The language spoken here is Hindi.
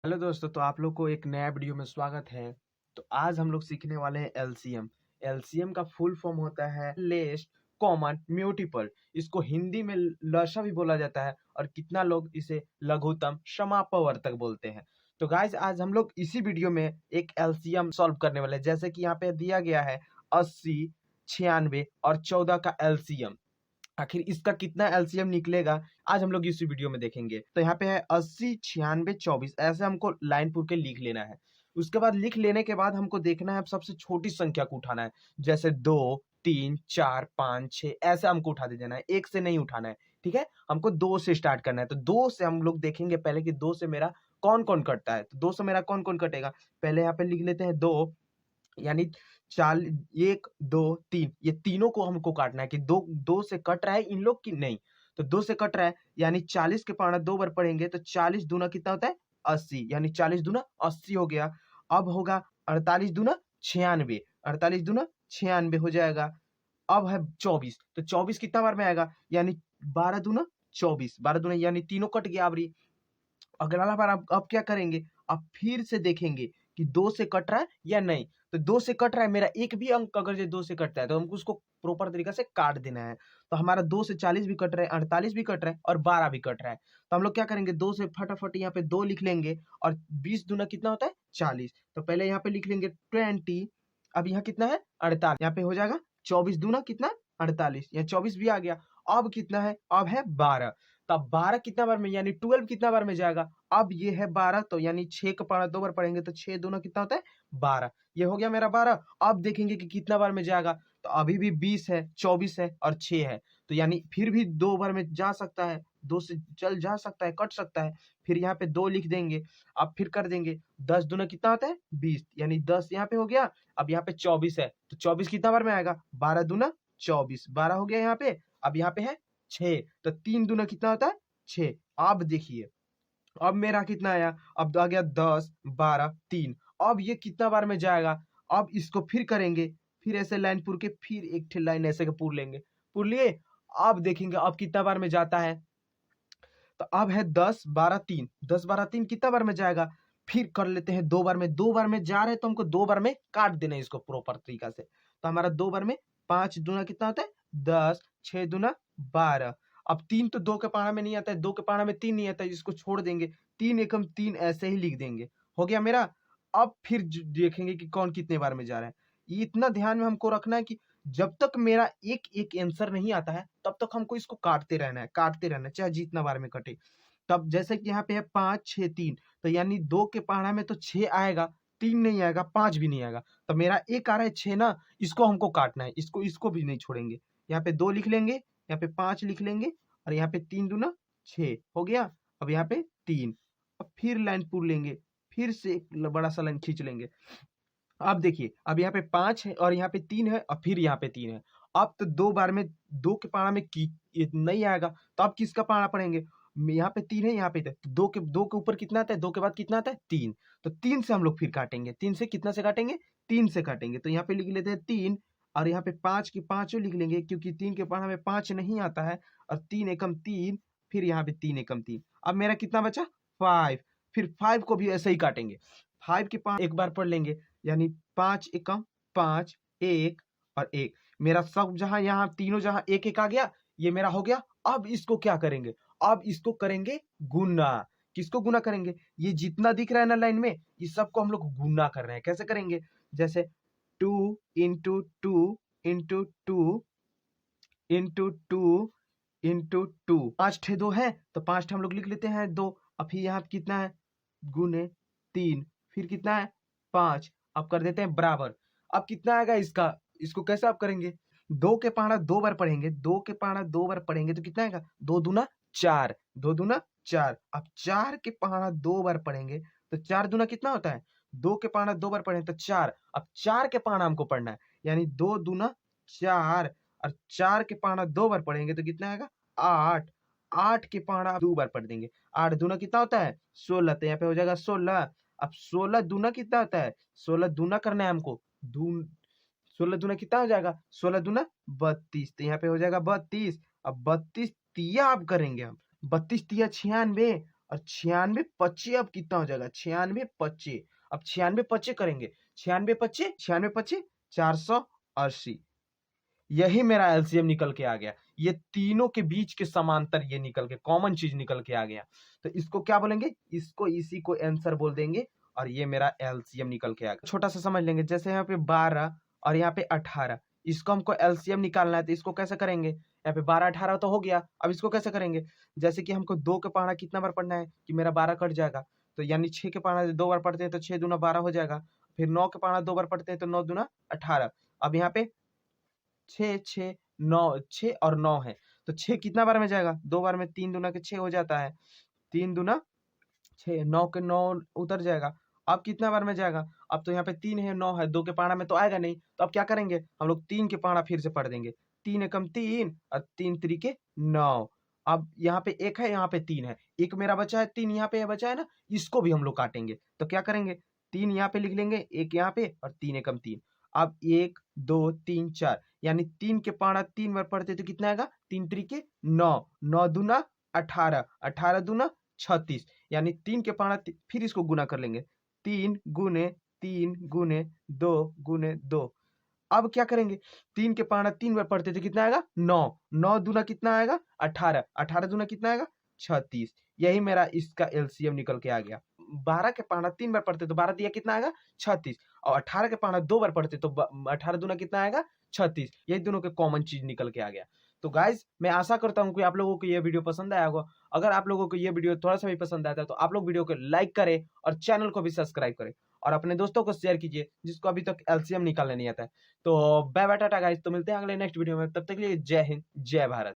हेलो दोस्तों, तो आप लोग को एक नया वीडियो में स्वागत है। तो आज हम लोग सीखने वाले हैं एलसीएम। एलसीएम का फुल फॉर्म होता है लेस्ट कॉमन म्यूटिपल। इसको हिंदी में लसा भी बोला जाता है और कितना लोग इसे लघुत्तम समापवर्तक बोलते हैं। तो गाइस, आज हम लोग इसी वीडियो में एक एलसीएम सॉल्व करने वाले हैं। जैसे कि यहाँ पे दिया गया है 80, 96 और 14 का एलसीएम। आखिर इसका कितना एलसीएम निकलेगा, आज हम लोग इस वीडियो में देखेंगे। तो यहाँ पे है 80, 96, 24, ऐसे हमको लाइन पूर के लिख लेना है। उसके बाद लिख लेने के बाद हमको देखना है सबसे छोटी संख्या को उठाना है। जैसे 2, 3, 4, 5, 6 ऐसे हमको उठा दे देना है, एक से नहीं उठाना है। ठीक है, हमको 2 से स्टार्ट करना है। तो 2 से हम लोग देखेंगे पहले कि 2 से मेरा कौन कौन कटता है। तो 2 से मेरा कौन कौन कटेगा, पहले यहाँ पे लिख लेते हैं 2, यानी 1, 2, 3, ये तीनों को हमको काटना है कि दो दो से कट रहा है इन लोग की नहीं। तो 2 से कट रहा है, यानी 40 के पाना 2 बार पढ़ेंगे तो 40 दूना कितना होता है 80, यानी 40 दूना 80 हो गया। अब होगा 48 दूना 96, 48 दूना 96 हो जाएगा। अब है 24, तो 24 कितना बार में आएगा, यानी 12 दूना 24, 12 दूना यानी तीनों कट गया। अगला बार अब क्या करेंगे, अब फिर से देखेंगे कि 2 से कट रहा है या नहीं। तो 2 से कट रहा है, मेरा एक भी अंक अगर ये 2 से कटता है तो हमको उसको प्रॉपर तरीका से काट देना है। तो हमारा 2 से 40 भी कट रहा है, 48 भी कट रहा है और 12 भी कट रहा है। तो हम लोग क्या करेंगे, 2 से फटाफट यहाँ पे 2 लिख लेंगे और 20 दूना कितना होता है 40। तो पहले यहाँ पे लिख लेंगे 20। अब यहाँ कितना है 48, यहाँ पे हो जाएगा 24 दूना कितना 48, यहाँ 24 भी आ गया। अब कितना है, अब है 12। तब 12 कितना बार में, यानी 12 कितना बार में जाएगा। अब ये है 12, तो यानी 6 का पारा 2 बार पढ़ेंगे तो 6 दूना कितना होता है 12। ये हो गया मेरा 12। अब देखेंगे कि कितना बार में जाएगा। तो अभी भी 20 है, 24 है और 6 है। तो यानी फिर भी 2 बार में जा सकता है, 2 से चल जा सकता है, कट सकता है। फिर यहाँ पे 2 लिख देंगे। अब फिर कर देंगे 10 दूना कितना होता है 20, यानी 10 यहाँ पे हो गया। अब यहाँ पे 24 है, तो 24 कितना बार में आएगा, 12 दूना 24, 12 हो गया यहाँ पे। अब यहाँ पे है 6, तो 3 दूना कितना होता है 6। अब देखिए, अब मेरा कितना आया, अब आ गया 10, 12, 3। अब ये कितना बार में जाएगा। अब इसको फिर करेंगे, फिर ऐसे लाइन पूर के फिर एक ठे लाइन ऐसे के पूर लेंगे, पूर लिए। अब देखेंगे अब कितना बार में जाता है। तो अब है 10, 12, 3, 10, 12, 3 कितना बार में जाएगा। फिर कर लेते हैं 2 बार में, 2 बार में जा रहे हैं तो हमको 2 बार में काट देना है इसको प्रॉपर तरीका से। तो हमारा 2 बार में 5 दूना कितना होता है 10, 6 दूना 12। अब 3 तो 2 के पारा में नहीं आता है, 2 के पारा में 3 नहीं आता है, इसको छोड़ देंगे। 3 एकम 3 ऐसे ही लिख देंगे, हो गया मेरा। अब फिर देखेंगे कि कौन कितने बार में जा रहा है। ये इतना ध्यान में हमको रखना है कि जब तक मेरा एक एक आंसर नहीं आता है तब तक हमको इसको काटते रहना है, काटते रहना है, चाहे जितना बार में कटे। तब जैसे कि यहाँ पे है 5, 6, 3, तो यानी 2 के पहाड़ा में तो 6 आएगा, 3 नहीं आएगा, 5 भी नहीं आएगा। तो मेरा एक आ रहा है 6 ना, इसको हमको काटना है, इसको इसको भी नहीं छोड़ेंगे। यहाँ पे 2 लिख लेंगे, यहाँ पे 5 लिख लेंगे और यहाँ पे 3 दूना 6 हो गया। अब यहाँ पे 3, अब फिर लाइन पूर लेंगे, फिर से एक बड़ा सा लाइन खींच लेंगे। अब देखिए, अब यहाँ पे 5 है और यहाँ पे 3 है और फिर यहाँ पे 3 है। अब तो 2 बार में 2 के पारा में ये नहीं आएगा, तो अब किसका पारा पढ़ेंगे। यहाँ पे 3 है, यहाँ पे 2 के ऊपर कितना आता है, 2 के बाद कितना आता है 3। तो 3 से हम लोग फिर काटेंगे, 3 से कितना से काटेंगे 3 से काटेंगे। तो यहाँ पे लिख लेते हैं 3 और यहाँ पे 5 की पांचों लिख लेंगे, क्योंकि 3 के पारा में 5 नहीं आता है। और 3 एकम 3, फिर यहाँ पे 3 एकम 3। अब मेरा कितना बचा 5। फिर 5 को भी ऐसे ही काटेंगे, 5 के 5 एक बार पढ़ लेंगे, यानी 5 एकम 5, 1 और 1। मेरा सब जहां यहाँ तीनों जहां एक एक आ गया, ये मेरा हो गया। अब इसको क्या करेंगे, अब इसको करेंगे गुना। किसको गुना करेंगे, ये जितना दिख रहा है ना लाइन में, ये सबको हम लोग गुना कर रहे हैं। कैसे करेंगे, जैसे 2 इंटू 2 इंटू 2 इंटू 2 इंटू 2, 5 ठे 2 है तो 5 ठे हम लोग लिख लेते हैं 2। अब फिर यहाँ कितना है गुने 3, फिर कितना है 5। अब कर देते हैं बराबर। अब कितना आएगा इसका, इसको कैसे आप करेंगे, 2 के पहाड़ा 2 बार पढ़ेंगे, 2 के पहाड़ा 2 बार पढ़ेंगे तो कितना आएगा 2 दूना 4, 2 दूना 4। अब 4 के पहाड़ा 2 बार पढ़ेंगे तो 4 दूना कितना होता है, 2 के पहाड़ा 2 बार पढ़ेंगे तो 4। अब 4 के पहाड़ा हमको पढ़ना है, यानी 2 दूना 4 और 4 के पहाड़ा 2 बार पढ़ेंगे तो कितना आएगा 8। 8 के पहाड़ा 2 बार पढ़ देंगे, 8 दूना कितना होता है 16, तो यहाँ पे हो जाएगा 16। अब 16 दूना कितना होता है, 16 दूना करना है हमको, 16 दूना कितना हो जाएगा, 16 दूना 32, तो यहाँ पे हो जाएगा 32। अब 32 तिया अब करेंगे हम, 32 तिया 96 और 96 25 अब कितना हो जाएगा 96 25। अब 96 25 करेंगे, 96 25 480। यही मेरा एलसीएम निकल के आ गया। ये तीनों के बीच के समांतर ये निकल के कॉमन चीज निकल के आ गया। तो इसको क्या बोलेंगे, इसको इसी को आंसर बोल देंगे और ये मेरा एलसीएम निकल के आ गया। छोटा सा समझ लेंगे, जैसे यहाँ पे 12 और यहाँ पे 18, इसको हमको एलसीएम निकालना है तो इसको कैसे करेंगे, यहाँ पे 12 18 तो हो गया। अब इसको कैसे करेंगे, जैसे कि हमको 2 के पहाड़ा कितना बार पढ़ना है कि मेरा 12 कट जाएगा, तो यानी 6 के पहाड़ा 2 बार पढ़ते हैं तो 6 दूना 12 हो जाएगा। फिर 9 के पहाड़ा 2 बार पढ़ते हैं तो 9 दूना 18। अब यहाँ पे 6 6 9, 6 और 9 है, तो 6 कितना बार में जाएगा, 2 बार में, 3 दूना के 6 हो जाता है, 3 दूना 6, 9 के 9 उतर जाएगा। अब कितना बार में जाएगा, अब तो यहाँ पे 3 है 9 है, 2 के पारा में तो आएगा नहीं, तो अब क्या करेंगे हम लोग 3 के पारा फिर से पढ़ देंगे, 3 एकम 3 और 3 त्रिके 9। अब यहाँ पे 1 है, यहाँ पे 3 है, एक मेरा बचा है, 3 यहाँ पे बचा है ना, इसको भी हम लोग काटेंगे। तो क्या करेंगे, 3 यहाँ पे लिख लेंगे, 1 यहाँ पे और 3 एकम 3। अब 1 2 3 4, यानी 3 के पारा 3 बार पढ़ते तो कितना आएगा, 3 त्रिके 9, 9 दूना 18, 18 दूना 36, यानी 3 के पारा फिर इसको गुना कर लेंगे, 3 गुने 3 गुने 2 गुने 2। अब क्या करेंगे, 3 के पारा 3 बार पढ़ते तो कितना आएगा 9, 9 दूना कितना आएगा 18, 18 दूना कितना आएगा 36। यही मेरा इसका एलसीएम निकल के आ गया। 12 के पारा 3 बार पढ़ते तो 12 दिया कितना आएगा 36, और 18 के पारा 2 बार पढ़ते तो 18 दूना कितना आएगा 36। यही दोनों के कॉमन चीज निकल के आ गया। तो गाइज मैं आशा करता हूँ कि आप लोगों को ये वीडियो पसंद आया होगा। अगर आप लोगों को ये वीडियो थोड़ा सा भी पसंद आता है तो आप लोग वीडियो को लाइक करें और चैनल को भी सब्सक्राइब करें और अपने दोस्तों को शेयर कीजिए जिसको अभी तक एलसीएम निकालने नहीं आता है। तो बाय बाय टाटा गाइज, तो मिलते हैं अगले नेक्स्ट वीडियो में, तब तक के लिए जय हिंद जय भारत।